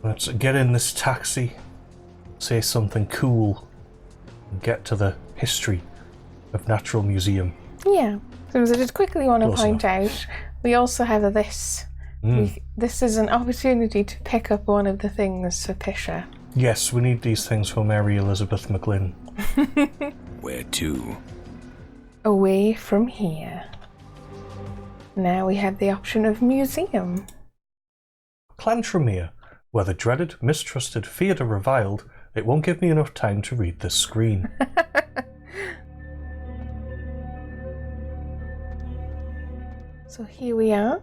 Let's get in this taxi, say something cool, and get to the history of Natural Museum. Yeah. So I did quickly want to point enough. out, we also have this. This is an opportunity to pick up one of the things for Pisha. Yes, we need these things for Mary Elizabeth McGlynn. Where to? Away from here. Now we have the option of museum. Clantremere, whether dreaded, mistrusted, feared or reviled, it won't give me enough time to read this screen. So here we are.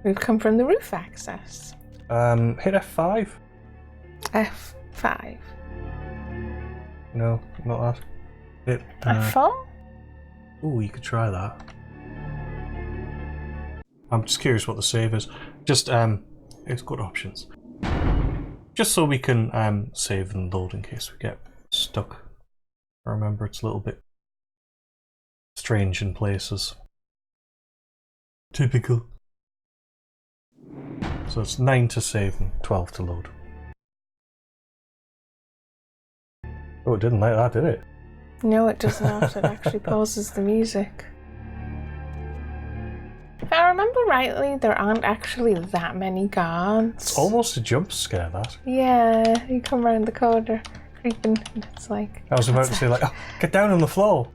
We've come from the roof access. Hit F5? F5. No, not that. Hit F4? Ooh, you could try that. I'm just curious what the save is. Just, it's got options. Just so we can save and load in case we get stuck. I remember it's a little bit strange in places. Typical. So it's 9 to save and 12 to load. Oh, it didn't like that, did it? No, it does not. It actually pauses the music. If I remember rightly, there aren't actually that many guards. It's almost a jump scare, that. Yeah, you come around the corner, creeping, and it's like... I was about to say, like, oh, get down on the floor!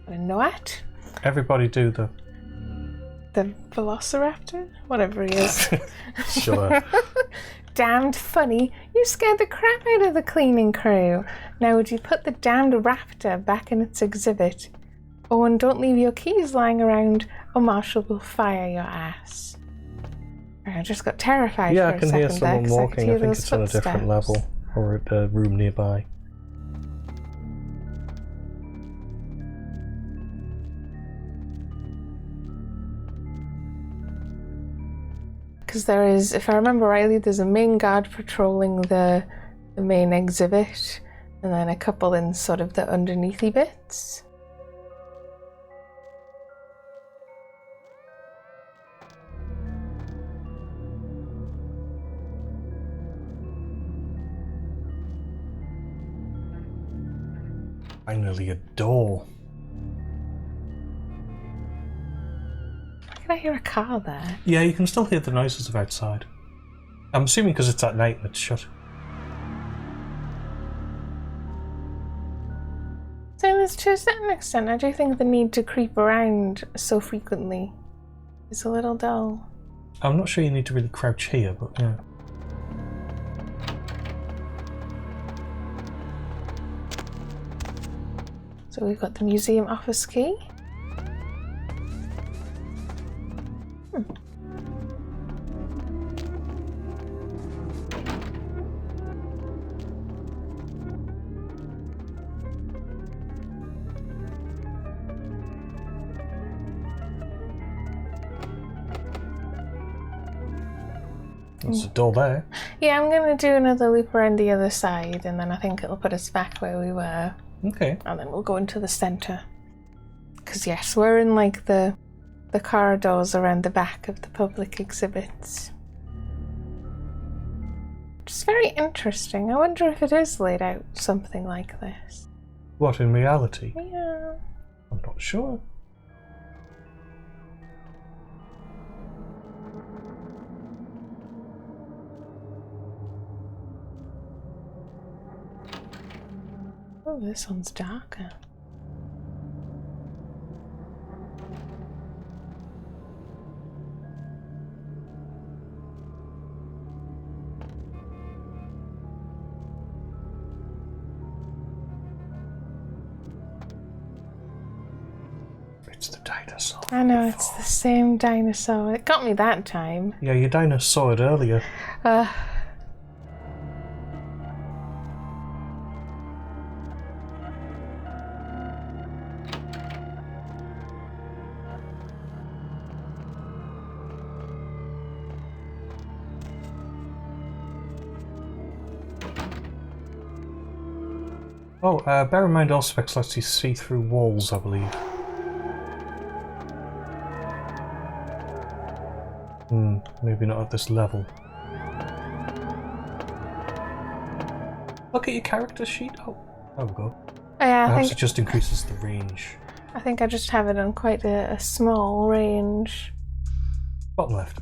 And what? Everybody do the Velociraptor? Whatever he is. Sure. Damned funny. You scared the crap out of the cleaning crew. Now would you put the damned raptor back in its exhibit? Oh, and don't leave your keys lying around or Marshall will fire your ass. I just got terrified Yeah, for I can a hear second there, someone 'cause I could walking. hear I think those it's on a different footsteps. level or at a room nearby. Because there is, if I remember rightly, there's a main guard patrolling the main exhibit, and then a couple in sort of the underneathy bits. Finally, a door. Can I hear a car there? Yeah, you can still hear the noises of outside. I'm assuming because it's at night and it's shut. So to a certain extent, I do think the need to creep around so frequently is a little dull. I'm not sure you need to really crouch here, but yeah. So we've got the museum office key. There's a door there. Yeah, I'm going to do another loop around the other side, and then I think it'll put us back where we were. Okay. And then we'll go into the centre. Because yes, we're in like the corridors around the back of the public exhibits. It's very interesting. I wonder if it is laid out something like this. What, in reality? Yeah. I'm not sure. Oh, this one's darker. It's the dinosaur. I know, it's the same dinosaur. It got me that time. Yeah, you dinosaured earlier. Oh, bear in mind Auspex lets you see through walls, I believe. Maybe not at this level. look at your character sheet? Oh, there we go. Yeah, Perhaps it just increases the range. I think I just have it on quite a small range. Bottom left.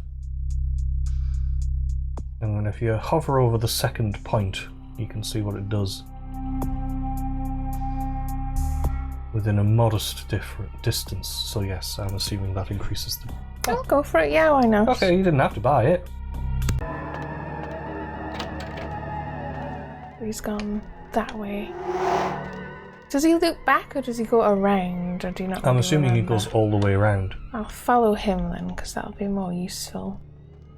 And then if you hover over the second point, you can see what it does. Within a modest different distance. So yes, I'm assuming that increases the... I'll go for it, yeah, why not? Okay, you didn't have to buy it. He's gone that way. Does he loop back or does he go around? Or do you not I'm really assuming he remember? goes all the way around. I'll follow him then, because that'll be more useful.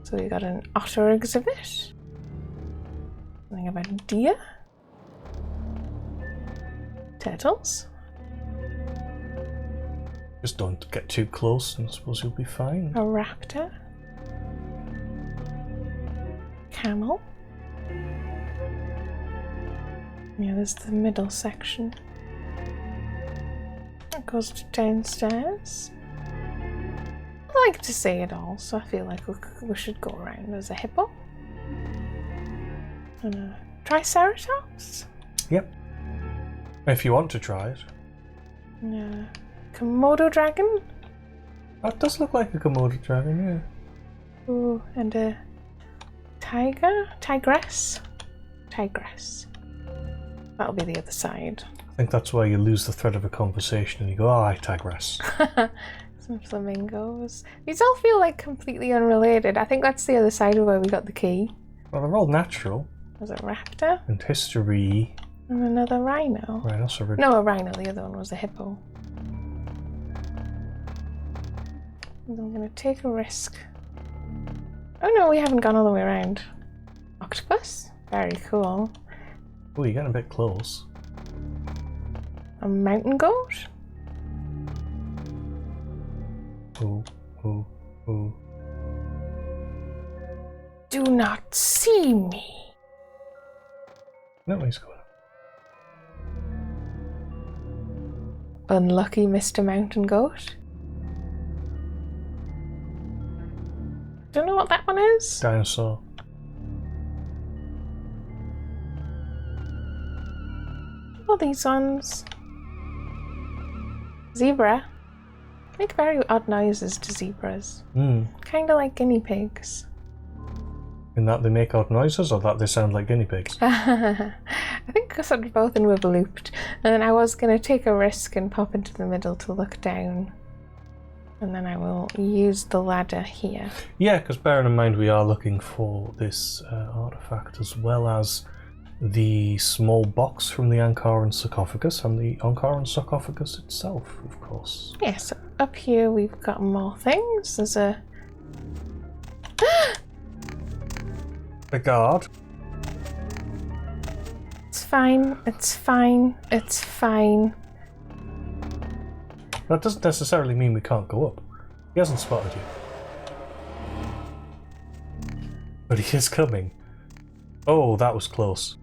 So we got an otter exhibit. Something about a deer. Turtles. Just don't get too close and I suppose you'll be fine. A raptor. Camel. Yeah, there's the middle section. That goes to downstairs. I like to see it all, so I feel like we should go around. There's a hippo. And a triceratops. Yep. If you want to try it. And a Komodo dragon. That does look like a Komodo dragon, yeah. Ooh, and a tigress. Tigress. That'll be the other side. I think that's why you lose the thread of a conversation and you go, oh, I tigress. Some flamingos. These all feel like completely unrelated. I think that's the other side of where we got the key. Well, they're all natural. There's a raptor. And history. And another rhino. Rhinoceros. No, a rhino. The other one was a hippo. And I'm going to take a risk. Oh no, we haven't gone all the way around. Octopus? Very cool. Oh, you're getting a bit close. A mountain goat? Oh, oh, oh. Do not see me. No, he's going. Unlucky Mr. Mountain Goat. Don't know what that one is. Dinosaur. All these ones. Zebra. Make very odd noises to zebras. Kind of like guinea pigs. In that they make odd noises or that they sound like guinea pigs? I think I sort of both and we've looped. And I was going to take a risk and pop into the middle to look down. And then I will use the ladder here. Yeah, because bearing in mind we are looking for this artifact as well as the small box from the Ankaran Sarcophagus and the Ankaran Sarcophagus itself, of course. Yeah, so up here we've got more things. There's a... The guard. It's fine, it's fine, it's fine. That doesn't necessarily mean we can't go up. He hasn't spotted you. But he is coming. Oh, that was close.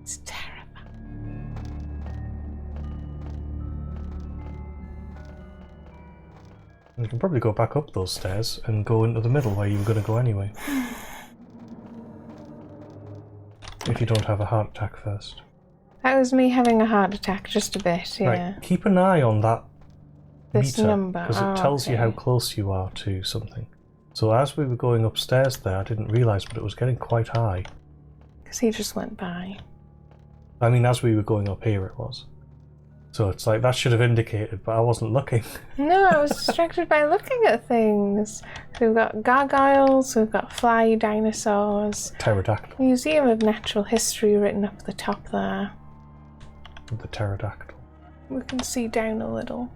It's terrible. You can probably go back up those stairs and go into the middle where you were going to go anyway. If you don't have a heart attack first. That was me having a heart attack, just a bit, yeah. Right, keep an eye on that This meter, number. because it tells you how okay. close you are to something. So as we were going upstairs there, I didn't realise, but it was getting quite high. Because he just went by. I mean, as we were going up here, it was. So it's like, that should have indicated, but I wasn't looking. No, I was distracted by looking at things. So we've got gargoyles, we've got fly dinosaurs. Pterodactyl. Museum of Natural History written up at the top there. The pterodactyl. We can see down a little.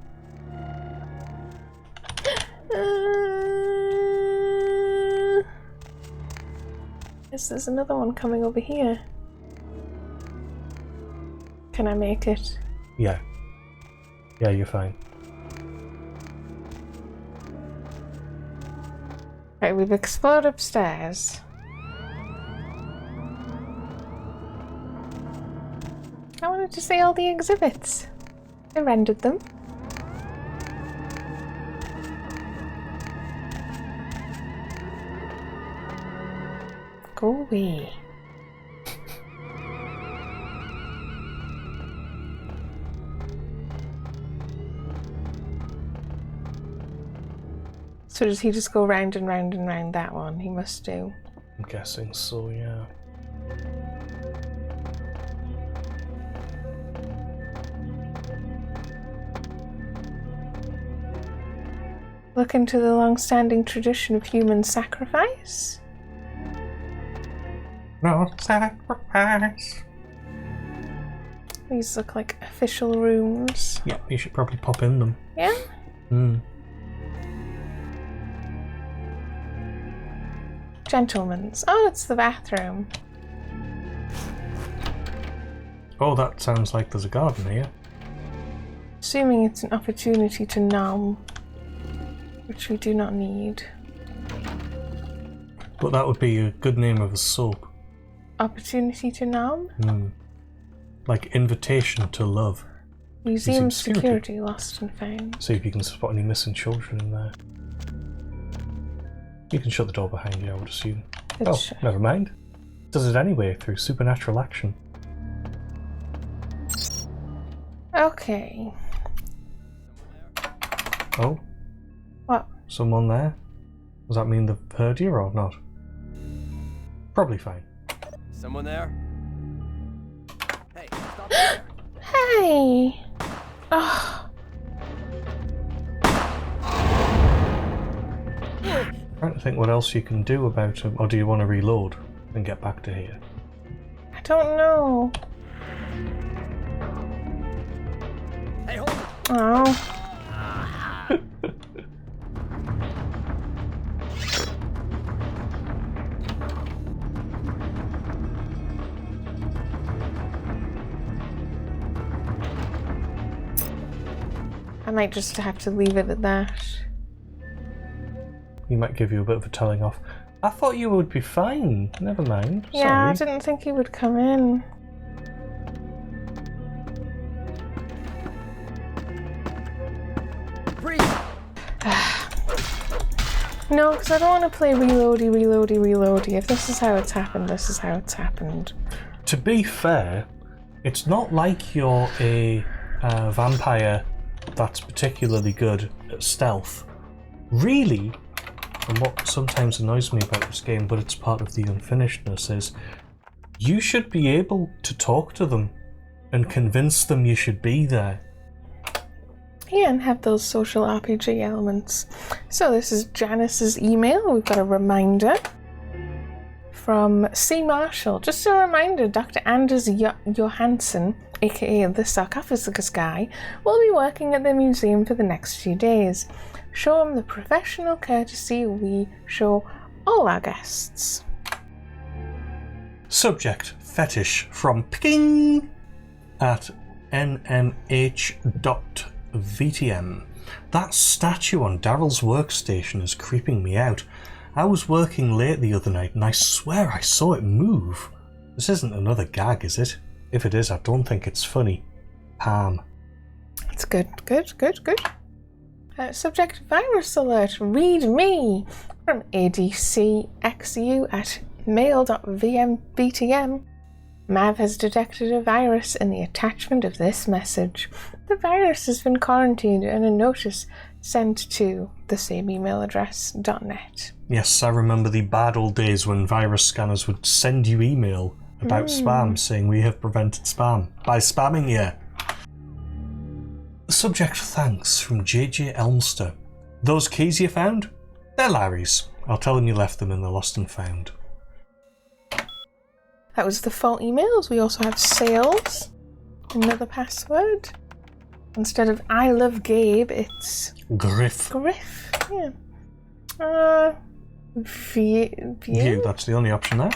Yes, there's another one coming over here. Can I make it? Yeah. Yeah, you're fine. Right, we've explored upstairs. I wanted to see all the exhibits. I rendered them. Go away. So does he just go round and round and round that one? He must do. I'm guessing so, yeah. Look into the long-standing tradition of human sacrifice. No sacrifice. These look like official rooms. Yeah, you should probably pop in them. Yeah? Hmm. Gentlemen's. Oh, it's the bathroom. Oh, that sounds like there's a garden here. Assuming it's an opportunity to nom, which we do not need. But that would be a good name of a soap. Opportunity to nom? Hmm. Like Invitation to Love. Museum security lost and found. See if you can spot any missing children in there. You can shut the door behind you, I would assume. Never mind. Does it anyway through supernatural action. Okay. Oh? What? Someone there? Does that mean they've heard you or not? Probably fine. Someone there? Hey, stop. Hey! Oh. Trying to think what else you can do about him. Or do you want to reload and get back to here? I don't know. Hey, hold it. Oh. I might just have to leave it at that. He might give you a bit of a telling off. I thought you would be fine. Never mind. Yeah, Sorry. I didn't think he would come in. Freeze! No, because I don't want to play reloady. If this is how it's happened, this is how it's happened. To be fair, it's not like you're a vampire that's particularly good at stealth. Really, and what sometimes annoys me about this game, but it's part of the unfinishedness, is you should be able to talk to them and convince them you should be there. Yeah, and have those social RPG elements. So this is Janice's email. We've got a reminder from C. Marshall. Just a reminder, Dr. Anders Johansson, aka the Sarcophagus guy, will be working at the museum for the next few days. Show him the professional courtesy we show all our guests. Subject, fetish from ping at nmh.vtm. That statue on Daryl's workstation is creeping me out. I was working late the other night and I swear I saw it move. This isn't another gag, is it? If it is, I don't think it's funny. Pam. It's good. Subject virus alert. Read me from ADCXU at mail.vmbtm. Mav has detected a virus in the attachment of this message. The virus has been quarantined and a notice sent to the same email address, .net. Yes, I remember the bad old days when virus scanners would send you email about spam saying we have prevented spam by spamming you. Subject thanks from JJ Elmster. Those keys you found? They're Larry's. I'll tell him you left them in the lost and found. That was the full emails. We also have sales. Another password. Instead of I love Gabe, it's Griff. Griff. Yeah. View, that's the only option there.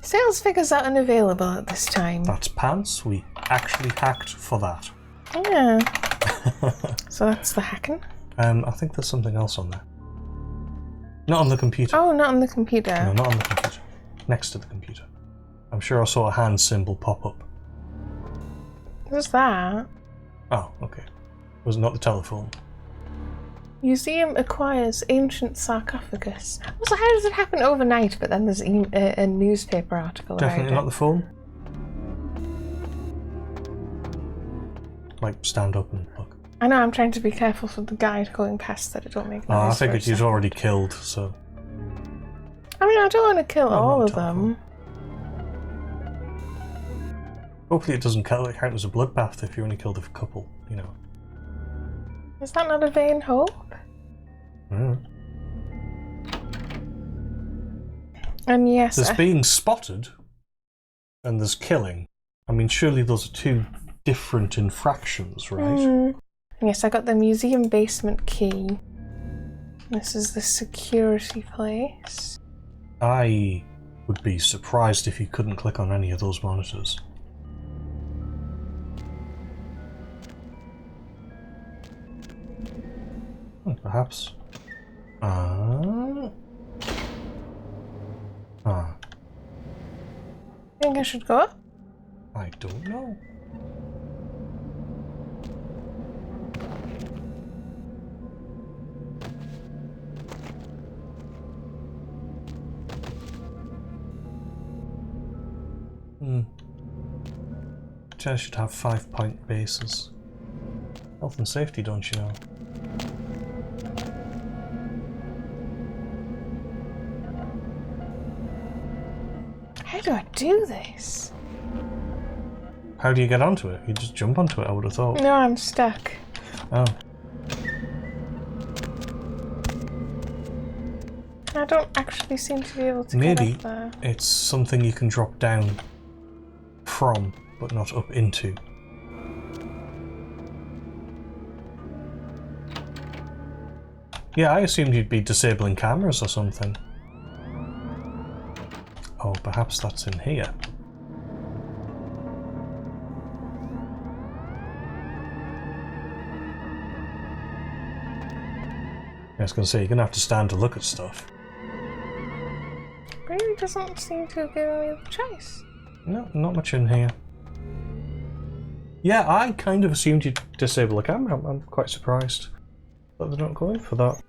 Sales figures are unavailable at this time. That's pants. We actually hacked for that. Yeah. So that's the hacking. I think there's something else on there. Not on the computer. Oh, not on the computer. No, not on the computer. Next to the computer. I'm sure I saw a hand symbol pop up. What's that? Oh, okay. Was it not the telephone? Museum acquires ancient sarcophagus. Also, how does it happen overnight, but then there's a newspaper article Definitely about not the phone. Like, stand up and look. I know, I'm trying to be careful for the guide going past that it don't make noise. Oh, I figured you'd already killed, so... I mean, I don't want to kill all not of them. Hopefully it doesn't count as a bloodbath if you only killed a couple, you know. Is that not a vain hope? And yes, There's being spotted, and there's killing. I mean, surely those are two different infractions, right? Yes, I got the museum basement key. This is the security place. I would be surprised if you couldn't click on any of those monitors. Perhaps. Think I should go up? I don't know. I should have 5-point bases. Health and safety, don't you know? How do I do this? How do you get onto it? You just jump onto it, I would have thought. No, I'm stuck. Oh. I don't actually seem to be able to Maybe get up there. it's something you can drop down from, but not up into. Yeah, I assumed you'd be disabling cameras or something. Oh, perhaps that's in here. I was going to say, you're going to have to stand to look at stuff. Really doesn't seem to have given me the choice. No, not much in here. Yeah, I kind of assumed you'd disable a camera. I'm quite surprised that they're not going for that.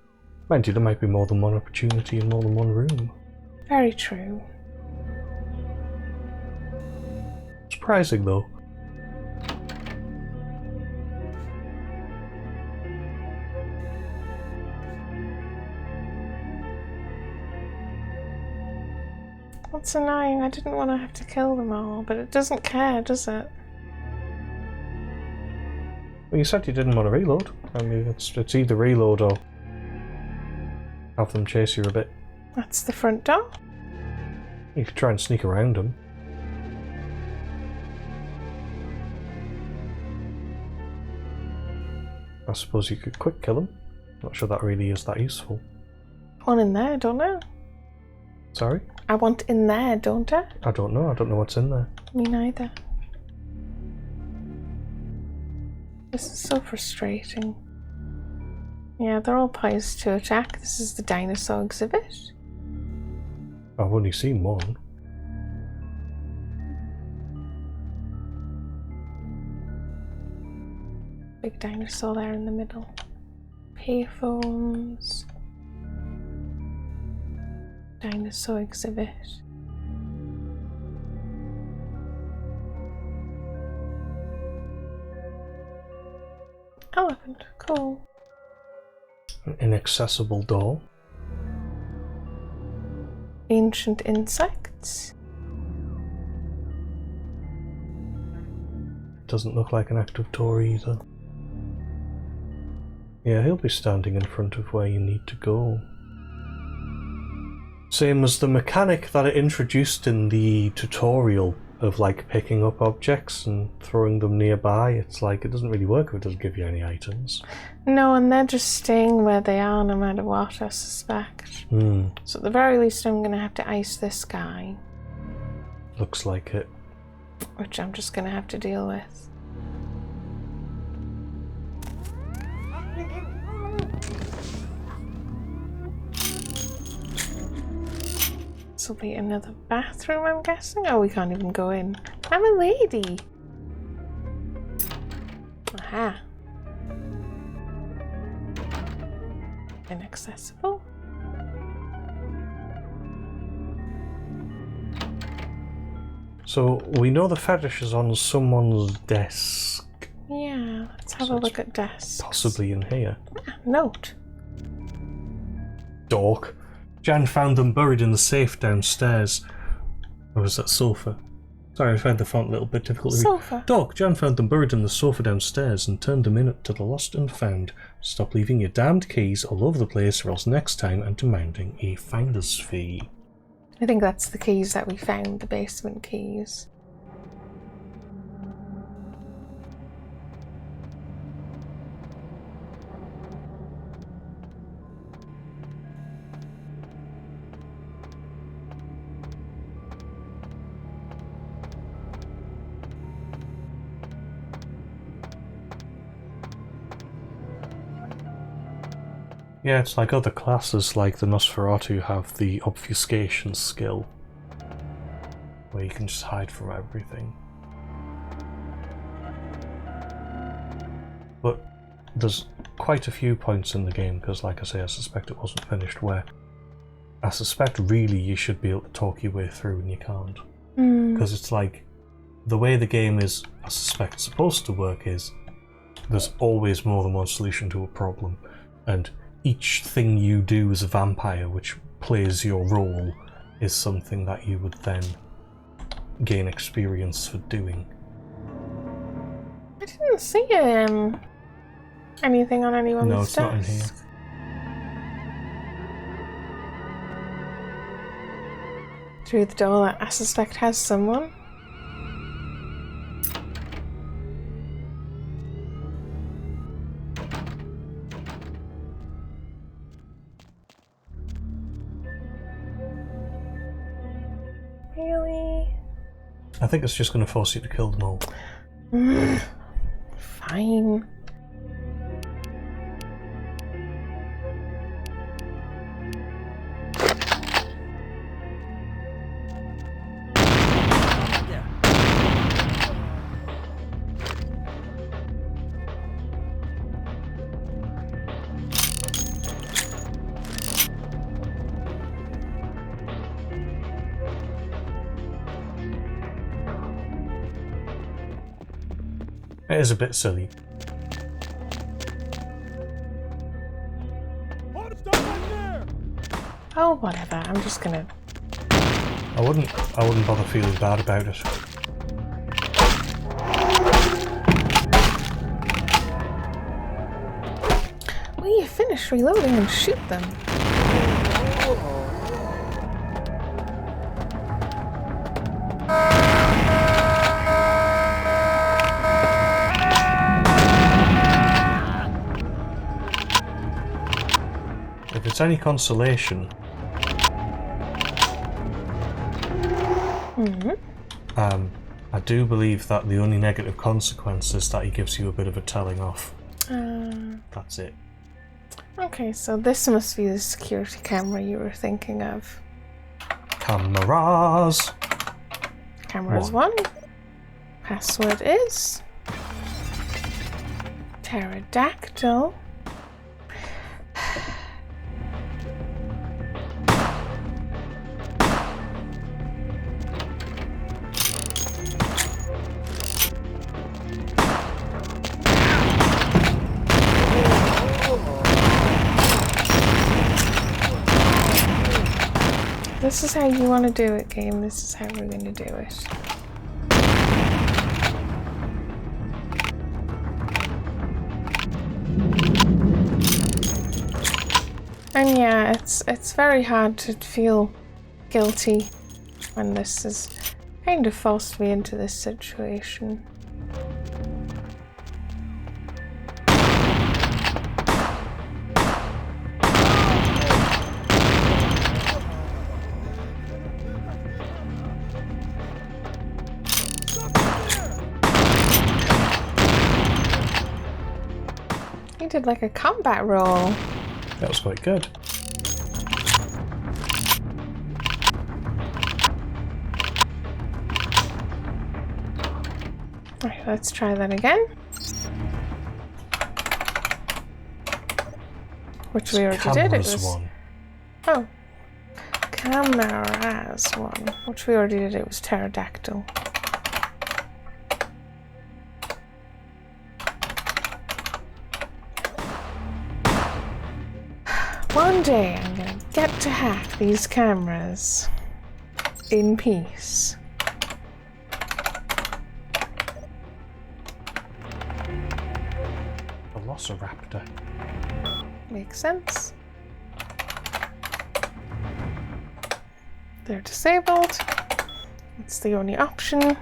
Mind you, there might be more than one opportunity in more than one room. Very true. Surprising, though. That's annoying. I didn't want to have to kill them all, but it doesn't care, does it? Well, you said you didn't want to reload. I mean, it's either reload or have them chase you a bit. That's the front door. You could try and sneak around them. I suppose you could quick kill them. Not sure that really is that useful. One in there, don't I? Sorry? I want in there, don't I? I don't know. I don't know what's in there. Me neither. This is so frustrating. Yeah, they're all poised to attack. This is the Dinosaur Exhibit. I've only seen one. Big dinosaur there in the middle. Payphones. Dinosaur Exhibit. Elephant, cool. An inaccessible door. Ancient insects. Doesn't look like an active door either. Yeah, he'll be standing in front of where you need to go. Same as the mechanic that it introduced in the tutorial of like picking up objects and throwing them nearby. It's like it doesn't really work if it doesn't give you any items. No, and they're just staying where they are no matter what, I suspect. So at the very least I'm going to have to ice this guy. Looks like it. Which I'm just going to have to deal with. This will be another bathroom, I'm guessing? Oh, we can't even go in. I'm a lady! Aha. Inaccessible. So we know the fetish is on someone's desk. Yeah, let's have So a it's look at desks. Possibly in here. Note. Dork. Jan found them buried in the safe downstairs. Or was that sofa? Sorry, I found the font a little bit difficult to read. Sofa. Dork, Jan found them buried in the sofa downstairs and turned them in to the lost and found. Stop leaving your damned keys all over the place or else next time I'm demanding a finder's fee. I think that's the keys that we found, the basement keys. Yeah, it's like other classes like the Nosferatu have the obfuscation skill, where you can just hide from everything. But there's quite a few points in the game, because like I say, I suspect it wasn't finished, where I suspect really you should be able to talk your way through and you can't. Because it's like, the way the game is, I suspect, supposed to work is, there's always more than one solution to a problem, and each thing you do as a vampire which plays your role is something that you would then gain experience for doing. I didn't see anything on anyone's No, it's desk. not in here. Through the door that I suspect has someone. Really? I think it's just going to force you to kill them all. Fine. It is a bit silly. Oh, whatever. I'm just gonna. I wouldn't bother feeling bad about it. Will you finish reloading and shoot them? If it's any consolation, I do believe that the only negative consequence is that he gives you a bit of a telling off. That's it. Okay, so this must be the security camera you were thinking of. Cameras! Camera's one. Password is pterodactyl. This is how you want to do it, game. This is how we're going to do it. And yeah, it's very hard to feel guilty when this has kind of forced me into this situation. You did like a combat roll. That was quite good. Right, let's try that again. which we already did. It was one. oh, cameras one, which we already did. It was pterodactyl. One day I'm gonna get to hack these cameras in peace. Velociraptor. Makes sense. They're disabled. It's the only option.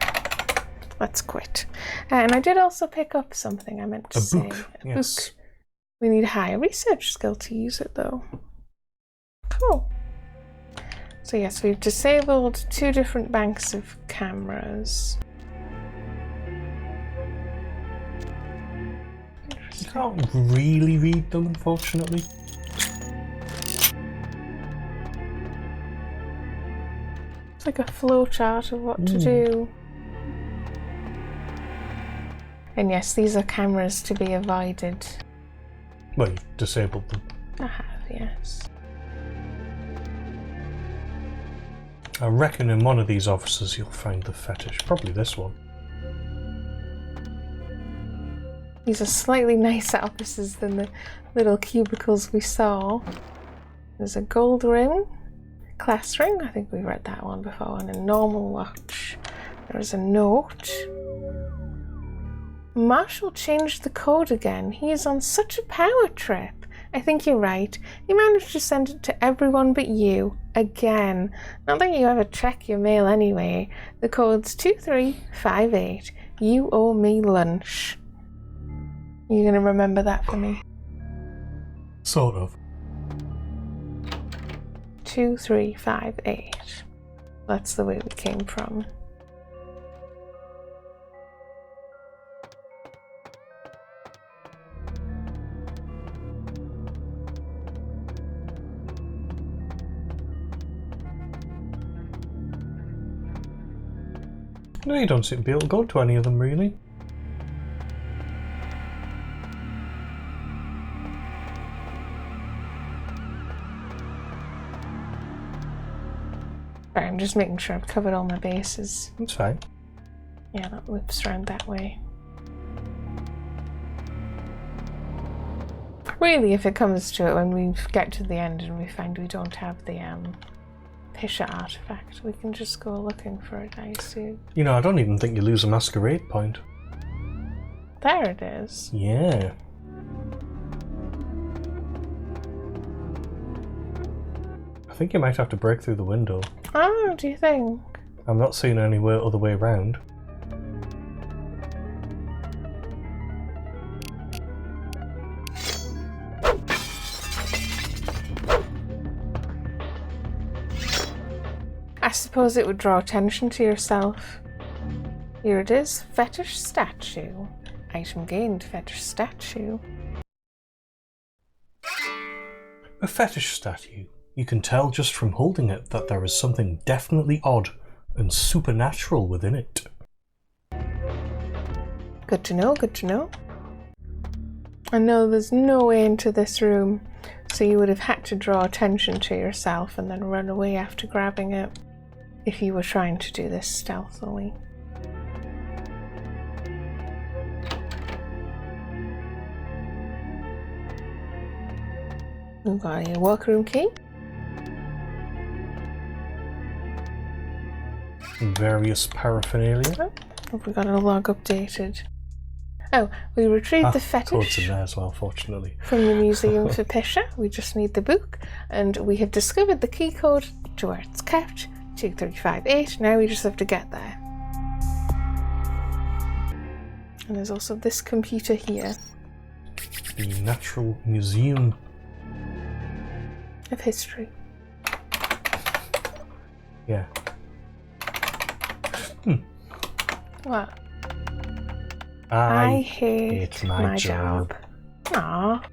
Let's quit. And I did also pick up something I meant to say. A book. We need a higher research skill to use it though. Cool. So yes, we've disabled 2 different banks of cameras. You can't really read them, unfortunately. It's like a flow chart of what to do. And yes, these are cameras to be avoided. Well, you've disabled them. I have, yes. I reckon in one of these offices you'll find the fetish. Probably this one. These are slightly nicer offices than the little cubicles we saw. There's a gold ring, class ring, I think we read that one before, and a normal watch. There is a note. Marshall changed the code again. He is on such a power trip. I think you're right. He managed to send it to everyone but you. Again. Not that you ever check your mail anyway. The code's 2358. You owe me lunch. You're gonna remember that for me? Sort of. 2358. That's the way we came from. No, you don't seem to be able to go to any of them, really. Right, I'm just making sure I've covered all my bases. That's fine. Yeah, that whips around that way. Really, if it comes to it, when we get to the end and we find we don't have the Pisha artifact, we can just go looking for it, I assume. You know, I don't even think you lose a masquerade point. There it is. Yeah. I think you might have to break through the window. Oh, do you think? I'm not seeing any other way around. I suppose it would draw attention to yourself. Here it is, Fetish Statue. Item gained, Fetish Statue. A fetish statue. You can tell just from holding it that there is something definitely odd and supernatural within it. Good to know, good to know. I know there's no way into this room, so you would have had to draw attention to yourself and then run away after grabbing it if you were trying to do this stealthily. We've got a workroom key. Various paraphernalia. Oh, have we got a log updated? Oh, we retrieved the code's fetish in there as well, fortunately. from the Museum for Pisha. We just need the book, and we have discovered the key code to where it's kept, 2358. Now we just have to get there. And there's also this computer here. The Natural Museum Of history. Yeah. What? I hate my job. Aww.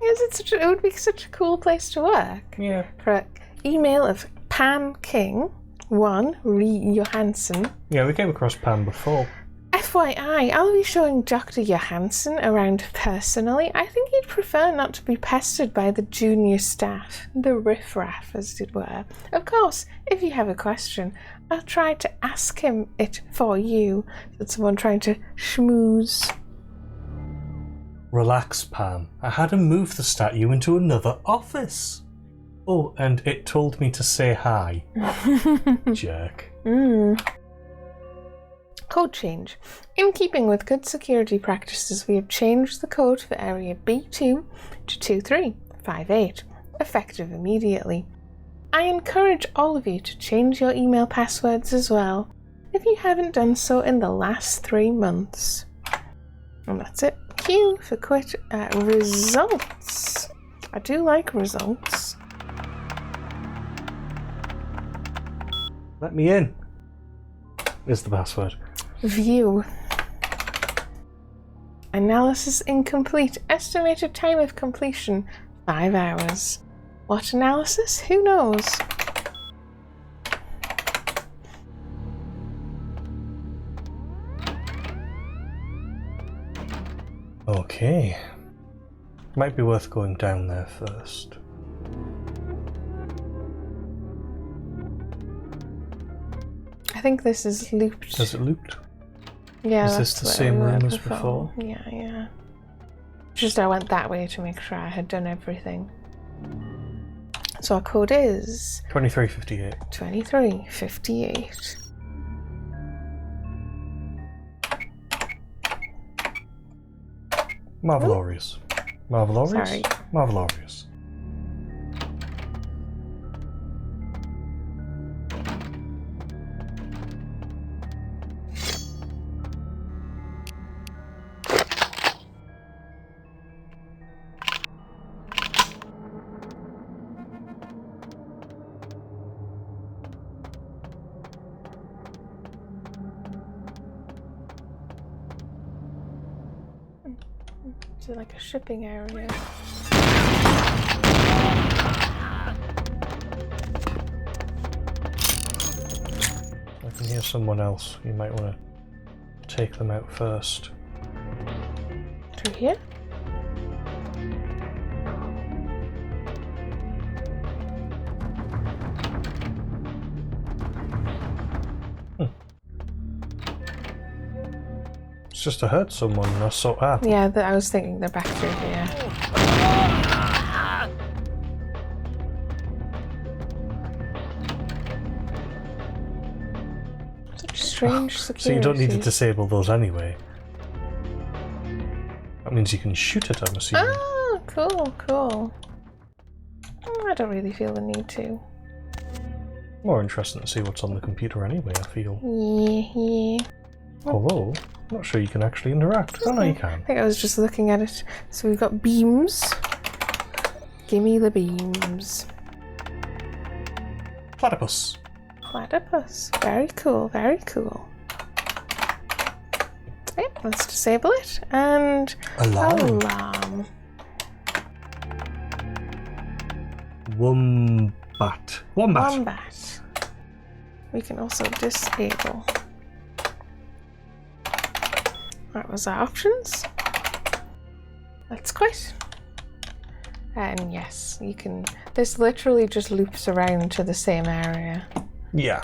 It would be such a cool place to work. Yeah. For an email of Pam King, 1, Ree Johansson. Yeah, we came across Pam before. I FYI, I'll be showing Dr. Johansson around personally. I think he'd prefer not to be pestered by the junior staff, the riffraff, as it were. Of course, if you have a question, I'll try to ask him it for you. That's someone trying to schmooze. Relax, Pam. I had to move the statue into another office. Oh, and it told me to say hi. Jerk. Code change. In keeping with good security practices, we have changed the code for area B2 to 2358, effective immediately. I encourage all of you to change your email passwords as well, if you haven't done so in the last 3 months. And that's it. Q for quit results. I do like results. Let me in. Is the password. View. Analysis incomplete. Estimated time of completion 5 hours. What analysis? Who knows? Okay. Might be worth going down there first. I think this is looped. Has it looped? Yeah, Is this the same room as before? Yeah. Just I went that way to make sure I had done everything. So our code is 2358. 2358. Marvelorious. Marvelorious? Sorry. Marvelorious. Is it like a shipping area? I can hear someone else. You might want to take them out first. Through here? It's just I heard someone and I saw... Ah, Yeah, I was thinking they're back through here. Such strange security. so you don't need to disable those anyway. That means you can shoot it, I'm assuming. Oh, cool. I don't really feel the need to. More interesting to see what's on the computer anyway, I feel. Yeah. Although, I'm not sure you can actually interact. Oh no, you I can. think I was just looking at it. So we've got beams. Gimme the beams. Platypus. Platypus. Very cool. Yep, let's disable it. And alarm. Wombat. We can also disable. That was our options. Let's quit. And yes, you can. This literally just loops around to the same area. Yeah.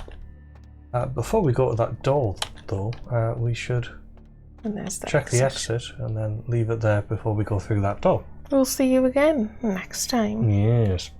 Before we go to that door, though, we should And there's the check the exit and then leave it there before we go through that door. We'll see you again next time. Yes.